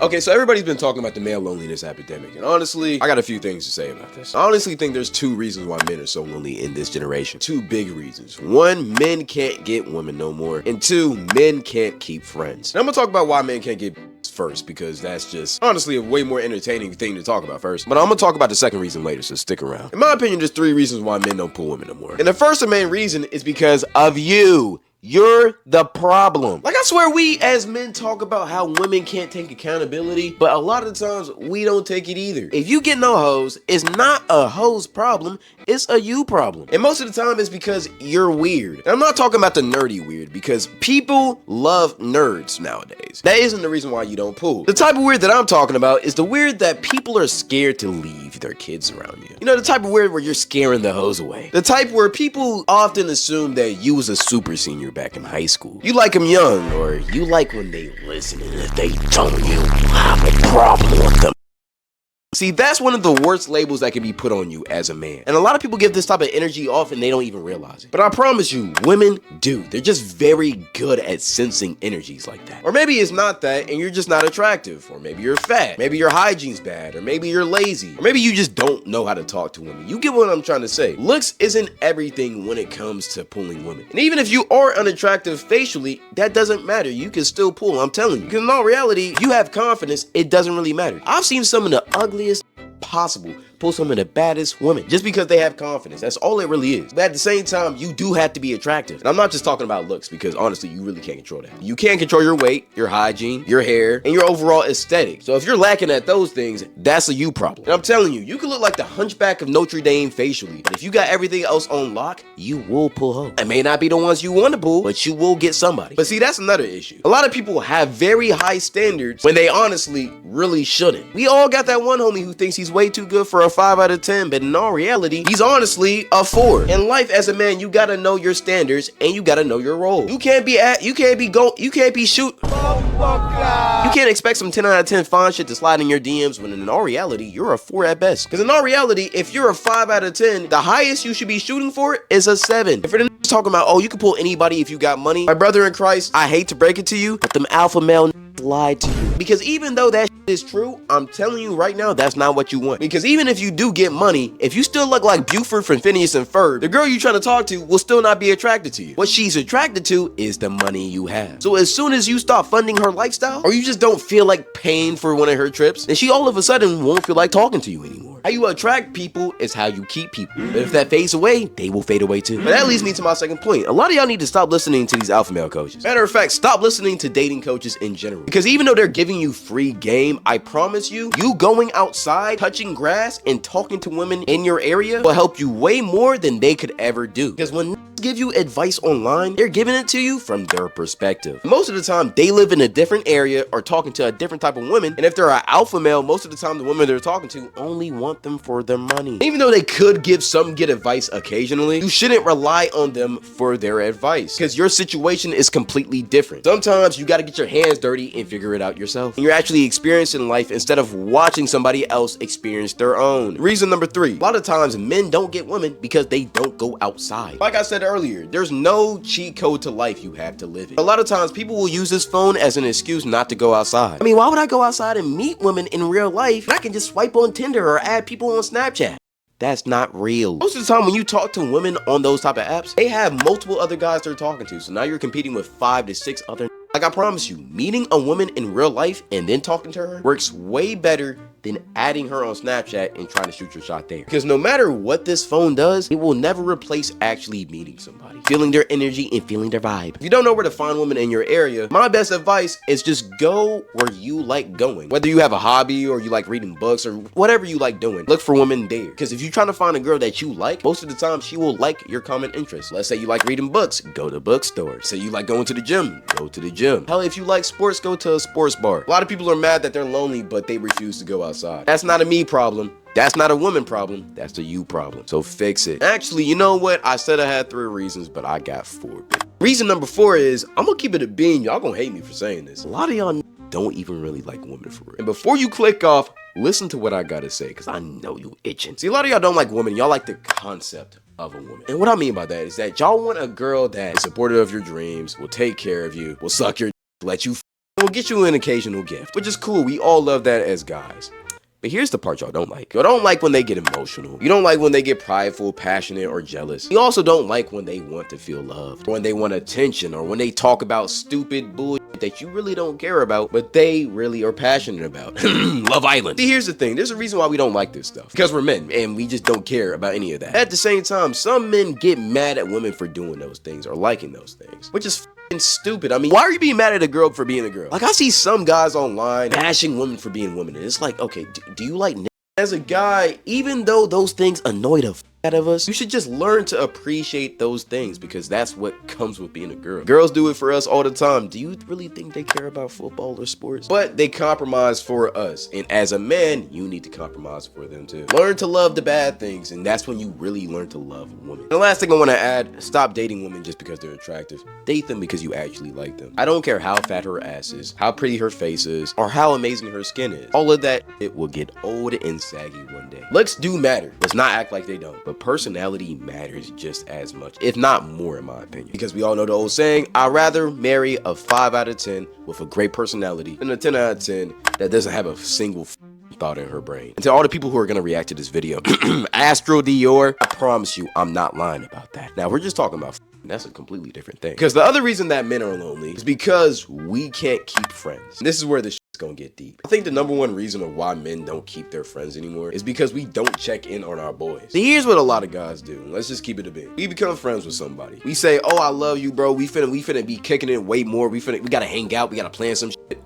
Okay, so everybody's been talking about the male loneliness epidemic, and honestly, I got a few things to say about this. I honestly think there's two reasons why men are so lonely in this generation. Two big reasons. One, men can't get women no more, and two, men can't keep friends. And I'm gonna talk about why men can't get first, because that's just honestly a way more entertaining thing to talk about first. But I'm gonna talk about the second reason later, so stick around. In my opinion, there's three reasons why men don't pull women no more. And the first and main reason is because of you. You're the problem. Like, I swear we as men talk about how women can't take accountability, but a lot of the times we don't take it either. If you get no hoes, it's not a hoes problem, it's a you problem. And most of the time it's because you're weird. And I'm not talking about the nerdy weird, because people love nerds nowadays. That isn't the reason why you don't pull. The type of weird that I'm talking about is the weird that people are scared to leave their kids around you. You know, the type of weird where you're scaring the hoes away. The type where people often assume that you was a super senior back in high school. You like them young, or you like when they listen and if they don't, you have a problem with them. See, that's one of the worst labels that can be put on you as a man. And a lot of people give this type of energy off and they don't even realize it. But I promise you, women do. They're just very good at sensing energies like that. Or maybe it's not that and you're just not attractive. Or maybe you're fat. Maybe your hygiene's bad. Or maybe you're lazy. Or maybe you just don't know how to talk to women. You get what I'm trying to say. Looks isn't everything when it comes to pulling women. And even if you are unattractive facially, that doesn't matter. You can still pull, I'm telling you. Because in all reality, if you have confidence, it doesn't really matter. I've seen some of the ugliest possible pull some of the baddest women just because they have confidence. That's all it really is. But at the same time, you do have to be attractive. And I'm not just talking about looks, because honestly, you really can't control that. You can't control your weight, your hygiene, your hair, and your overall aesthetic. So if you're lacking at those things, that's a you problem. And I'm telling you, you can look like the Hunchback of Notre Dame facially, but if you got everything else on lock, you will pull hoes. It may not be the ones you want to pull, but you will get somebody. But see, that's another issue. A lot of people have very high standards when they honestly really shouldn't. We all got that one homie who thinks he's way too good for a 5 out of 10, but in all reality, he's honestly a 4. In life as a man, you gotta know your standards and you gotta know your role. You can't be shoot. You can't expect some 10 out of 10 fine shit to slide in your DMs when in all reality, you're a 4 at best. Because in all reality, if you're a 5 out of 10, the highest you should be shooting for is a 7. If you're talking about, oh, you can pull anybody if you got money, my brother in Christ, I hate to break it to you, but them alpha male lied to you. Because even though that is true, I'm telling you right now, that's not what you want. Because even if you do get money, if you still look like Buford from Phineas and Ferb, the girl you trying to talk to will still not be attracted to you. What she's attracted to is the money you have. So as soon as you start funding her lifestyle, or you just don't feel like paying for one of her trips, then she all of a sudden won't feel like talking to you anymore. How you attract people is how you keep people. But if that fades away, they will fade away too. But that leads me to my second point. A lot of y'all need to stop listening to these alpha male coaches. Matter of fact, stop listening to dating coaches in general. Because even though they're giving you free game, I promise you, you going outside, touching grass, and talking to women in your area will help you way more than they could ever do. Because when give you advice online, they're giving it to you from their perspective. Most of the time, they live in a different area or talking to a different type of women. And if they're an alpha male, most of the time, the women they're talking to only want them for their money. Even though they could give some good advice occasionally, you shouldn't rely on them for their advice because your situation is completely different. Sometimes you got to get your hands dirty and figure it out yourself. And you're actually experiencing life instead of watching somebody else experience their own. Reason number 3, a lot of times men don't get women because they don't go outside. Like I said earlier, there's no cheat code to life you have to live it. A lot of times people will use this phone as an excuse not to go outside. I mean, why would I go outside and meet women in real life? I can just swipe on Tinder or add people on Snapchat. That's not real. Most of the time when you talk to women on those type of apps, they have multiple other guys they're talking to. So now you're competing with 5 to 6 other. Like I promise you, meeting a woman in real life and then talking to her works way better than adding her on Snapchat and trying to shoot your shot there. Because no matter what this phone does, it will never replace actually meeting somebody, feeling their energy and feeling their vibe. If you don't know where to find women in your area, my best advice is just go where you like going. Whether you have a hobby or you like reading books or whatever you like doing, look for women there. Because if you're trying to find a girl that you like, most of the time she will like your common interests. Let's say you like reading books, go to bookstores. Say you like going to the gym, go to the gym. Hell, if you like sports, go to a sports bar. A lot of people are mad that they're lonely, but they refuse to go outside. That's not a me problem. That's not a woman problem. That's a you problem. So fix it. Actually, you know what? I said I had 3 reasons, but I got 4. Reason number 4 is, I'm gonna keep it a bean. Y'all gonna hate me for saying this. A lot of y'all don't even really like women for real. And before you click off, listen to what I gotta say, because I know you itching. See, a lot of y'all don't like women. Y'all like the concept of a woman. And what I mean by that is that y'all want a girl that is supportive of your dreams, will take care of you, will suck your let you we'll get you an occasional gift, which is cool. We all love that as guys. But here's the part y'all don't like. Y'all don't like when they get emotional. You don't like when they get prideful, passionate, or jealous. You also don't like when they want to feel loved, or when they want attention, or when they talk about stupid bullshit that you really don't care about, but they really are passionate about. Love Island. See, here's the thing. There's a reason why we don't like this stuff. Because we're men, and we just don't care about any of that. At the same time, some men get mad at women for doing those things, or liking those things, which is stupid. I mean, why are you being mad at a girl for being a girl? Like, I see some guys online bashing women for being women, and it's like, okay, do you like as a guy, even though those things annoy the out of us, you should just learn to appreciate those things, because that's what comes with being a girl. Girls do it for us all the time. Do you really think they care about football or sports? But they compromise for us, and as a man, you need to compromise for them too. Learn to love the bad things, and that's when you really learn to love a woman. And the last thing I want to add, stop dating women just because they're attractive. Date them because you actually like them. I don't care how fat her ass is, how pretty her face is, or how amazing her skin is. All of that, it will get old and saggy one day. Looks do matter. Let's not act like they don't. But personality matters just as much, if not more, in my opinion. Because we all know the old saying, I'd rather marry a 5 out of 10 with a great personality than a 10 out of 10 that doesn't have a single thought in her brain. And to all the people who are going to react to this video, Astro Dior, I promise you, I'm not lying about that. Now, we're just talking about that's a completely different thing. Because the other reason that men are lonely is because we can't keep friends. And this is where the shit's gonna get deep. I think the #1 reason of why men don't keep their friends anymore is because we don't check in on our boys. See, here's what a lot of guys do. Let's just keep it a bit. We become friends with somebody. We say, oh, I love you, bro. We finna be kicking it way more. We gotta hang out. We gotta plan some shit.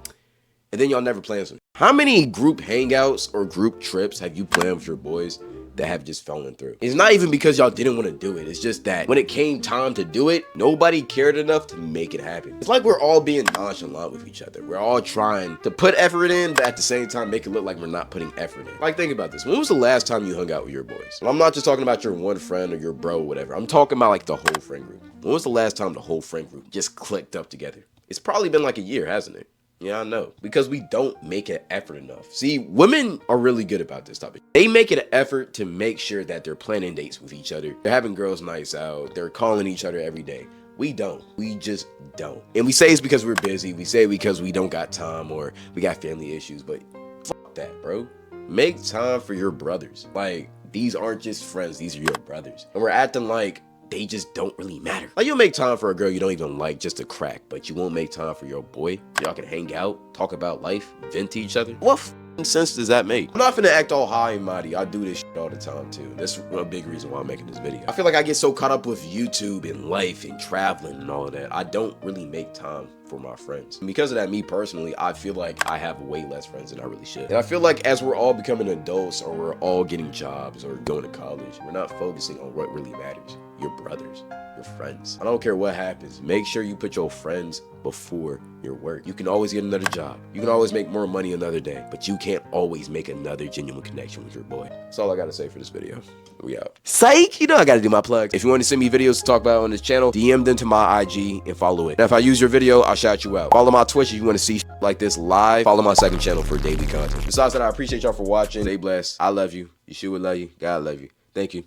And then y'all never plan some shit. How many group hangouts or group trips have you planned with your boys that have just fallen through? It's not even because y'all didn't want to do it. It's just that when it came time to do it, nobody cared enough to make it happen. It's like we're all being nonchalant with each other. We're all trying to put effort in, but at the same time make it look like we're not putting effort in. Like, think about this. When was the last time you hung out with your boys? And I'm not just talking about your one friend or your bro or whatever. I'm talking about like the whole friend group. When was the last time the whole friend group just clicked up together? It's probably been like a year, hasn't it? Yeah, I know. Because we don't make an effort enough. See, women are really good about this topic. They make an effort to make sure that they're planning dates with each other. They're having girls' nights out. They're calling each other every day. We don't. We just don't. And we say it's because we're busy. We say it because we don't got time or we got family issues. But fuck that, bro. Make time for your brothers. Like, these aren't just friends. These are your brothers. And we're acting like they just don't really matter. Like, you'll make time for a girl you don't even like just to crack, but you won't make time for your boy. Y'all can hang out, talk about life, vent to each other. What sense does that make? I'm not finna act all high and mighty. I do this shit all the time too. That's a big reason why I'm making this video. I feel like I get so caught up with YouTube and life and traveling and all of that, I don't really make time for my friends. And because of that, me personally, I feel like I have way less friends than I really should. And I feel like as we're all becoming adults or we're all getting jobs or going to college, we're not focusing on what really matters. Your brothers, your friends. I don't care what happens. Make sure you put your friends before your work. You can always get another job. You can always make more money another day, but you can't always make another genuine connection with your boy. That's all I gotta say for this video. We out. Psych! You know I gotta do my plugs. If you want to send me videos to talk about on this channel, DM them to my IG and follow it. Now, if I use your video, I'll shout you out. Follow my Twitch if you want to see like this live. Follow my second channel for daily content. Besides that, I appreciate y'all for watching. Stay blessed. I love you. Yeshua love you. God love you. Thank you.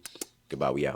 Goodbye. We out.